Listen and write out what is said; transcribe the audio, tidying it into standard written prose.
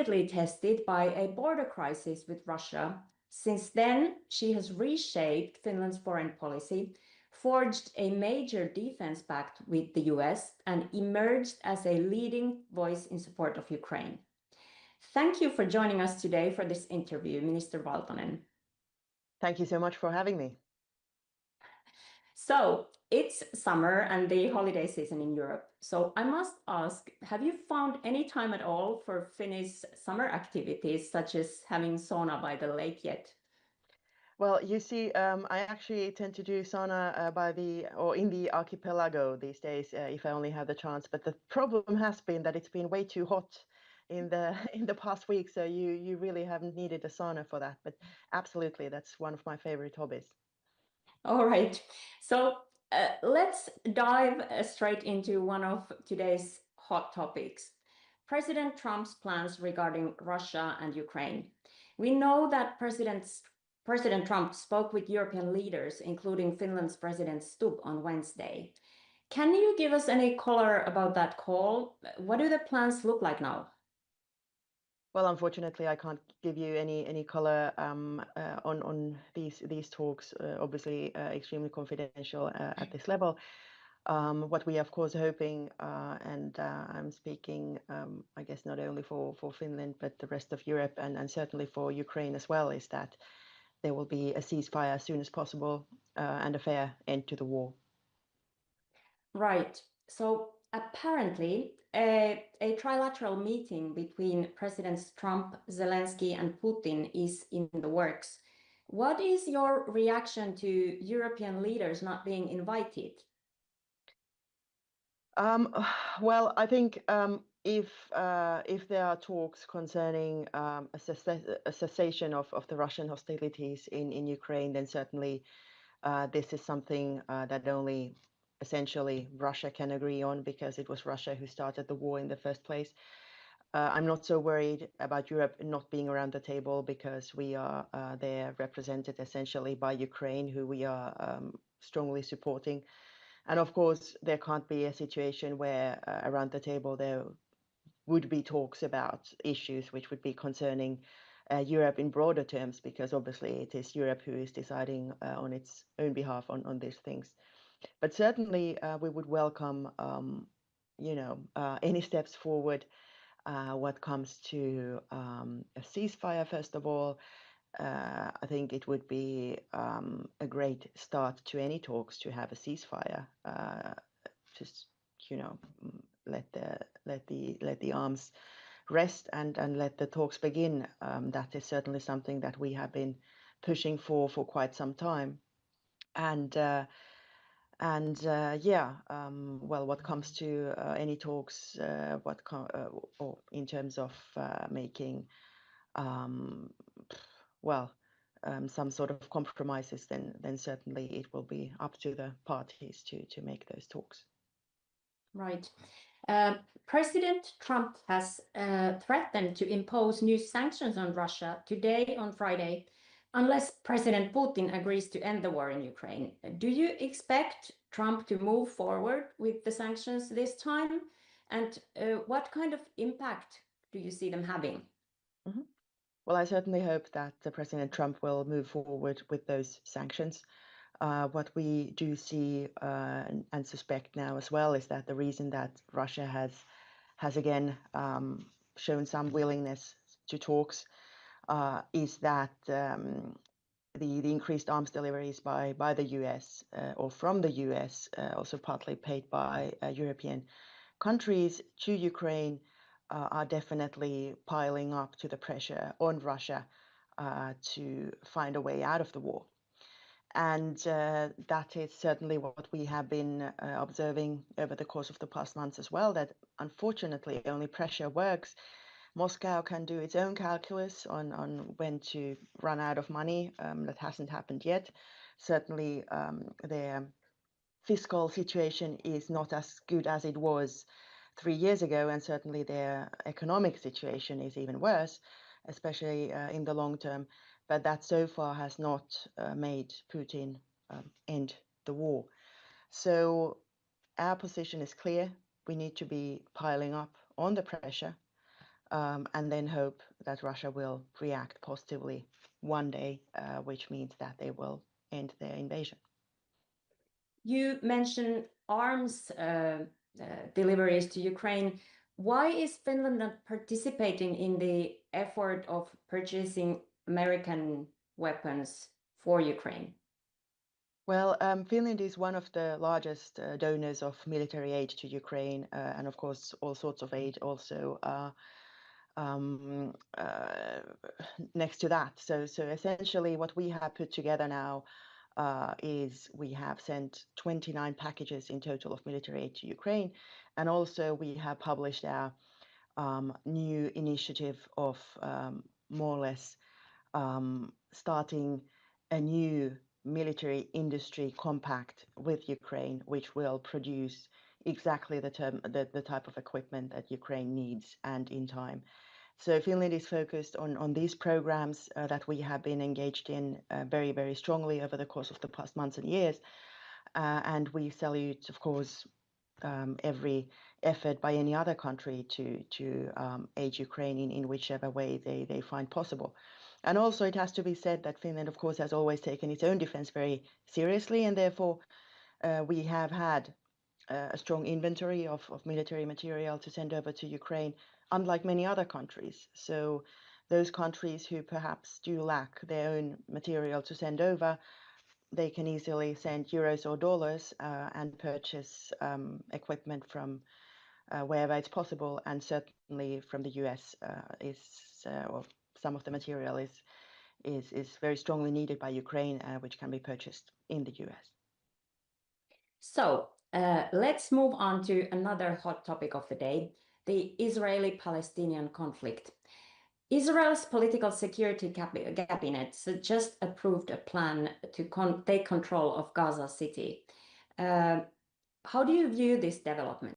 tested by a border crisis with Russia. Since then, she has reshaped Finland's foreign policy, forged a major defense pact with the US, and emerged as a leading voice in support of Ukraine. Thank you for joining us today for this interview, Minister Valtonen. Thank you so much for having me. So it's summer and the holiday season in Europe. So I must ask, have you found any time at all for Finnish summer activities, such as having sauna by the lake yet? Well, you see, I actually tend to do sauna in the archipelago these days, if I only have the chance. But the problem has been that it's been way too hot in the in the past week, so you really haven't needed a sauna for that. But absolutely, that's one of my favorite hobbies. All right. So let's dive straight into one of today's hot topics. President Trump's plans regarding Russia and Ukraine. We know that President Trump spoke with European leaders, including Finland's President Stubb, on Wednesday. Can you give us any color about that call? What do the plans look like now? Well, unfortunately, I can't give you any color on these talks. Obviously, extremely confidential at this level. What we are, of course, hoping, and I'm speaking, I guess, not only for Finland, but the rest of Europe and certainly for Ukraine as well, is that there will be a ceasefire as soon as possible and a fair end to the war. Right. So apparently, a trilateral meeting between Presidents Trump, Zelensky, and Putin is in the works. What is your reaction to European leaders not being invited? Um, well, I think if there are talks concerning a cessation of the Russian hostilities in Ukraine, then certainly this is something that only essentially Russia can agree on because it was Russia who started the war in the first place. I'm not so worried about Europe not being around the table because we are there represented essentially by Ukraine, who we are strongly supporting. And of course, there can't be a situation where around the table there would be talks about issues which would be concerning Europe in broader terms, because obviously it is Europe who is deciding on its own behalf on these things. But certainly we would welcome, any steps forward what comes to a ceasefire, first of all. I think it would be a great start to any talks to have a ceasefire. Just let the arms rest and let the talks begin. That is certainly something that we have been pushing for quite some time. And well, what comes to any talks, or in terms of making some sort of compromises, then certainly it will be up to the parties to make those talks. Right. President Trump has threatened to impose new sanctions on Russia today, on Friday, unless President Putin agrees to end the war in Ukraine. Do you expect Trump to move forward with the sanctions this time? And what kind of impact do you see them having? Mm-hmm. Well, I certainly hope that President Trump will move forward with those sanctions. What we do see and suspect now as well is that the reason that Russia has again shown some willingness to talks is that the increased arms deliveries by the US or from the US, also partly paid by European countries to Ukraine, are definitely piling up to the pressure on Russia to find a way out of the war. And that is certainly what we have been observing over the course of the past months as well, that unfortunately only pressure works. Moscow can do its own calculus on when to run out of money. That hasn't happened yet. Certainly their fiscal situation is not as good as it was 3 years ago, and certainly their economic situation is even worse, especially in the long term. But that so far has not made Putin end the war. So our position is clear. We need to be piling up on the pressure and then hope that Russia will react positively one day, which means that they will end their invasion. You mentioned arms deliveries to Ukraine. Why is Finland not participating in the effort of purchasing American weapons for Ukraine? Well, Finland is one of the largest donors of military aid to Ukraine, and of course, all sorts of aid also next to that. So essentially, what we have put together now is we have sent 29 packages in total of military aid to Ukraine, and also we have published our new initiative of more or less starting a new military industry compact with Ukraine, which will produce exactly the type of equipment that Ukraine needs and in time. So Finland is focused on these programs that we have been engaged in very, very strongly over the course of the past months and years. And we salute, of course, every effort by any other country to aid Ukraine in whichever way they find possible. And also it has to be said that Finland, of course, has always taken its own defense very seriously, and therefore we have had a strong inventory of military material to send over to Ukraine, unlike many other countries. So those countries who perhaps do lack their own material to send over, they can easily send euros or dollars and purchase equipment from wherever it's possible, and certainly from the US or some of the material is very strongly needed by Ukraine, which can be purchased in the US. So let's move on to another hot topic of the day, the Israeli-Palestinian conflict. Israel's political security cabinet just approved a plan to take control of Gaza City. How do you view this development?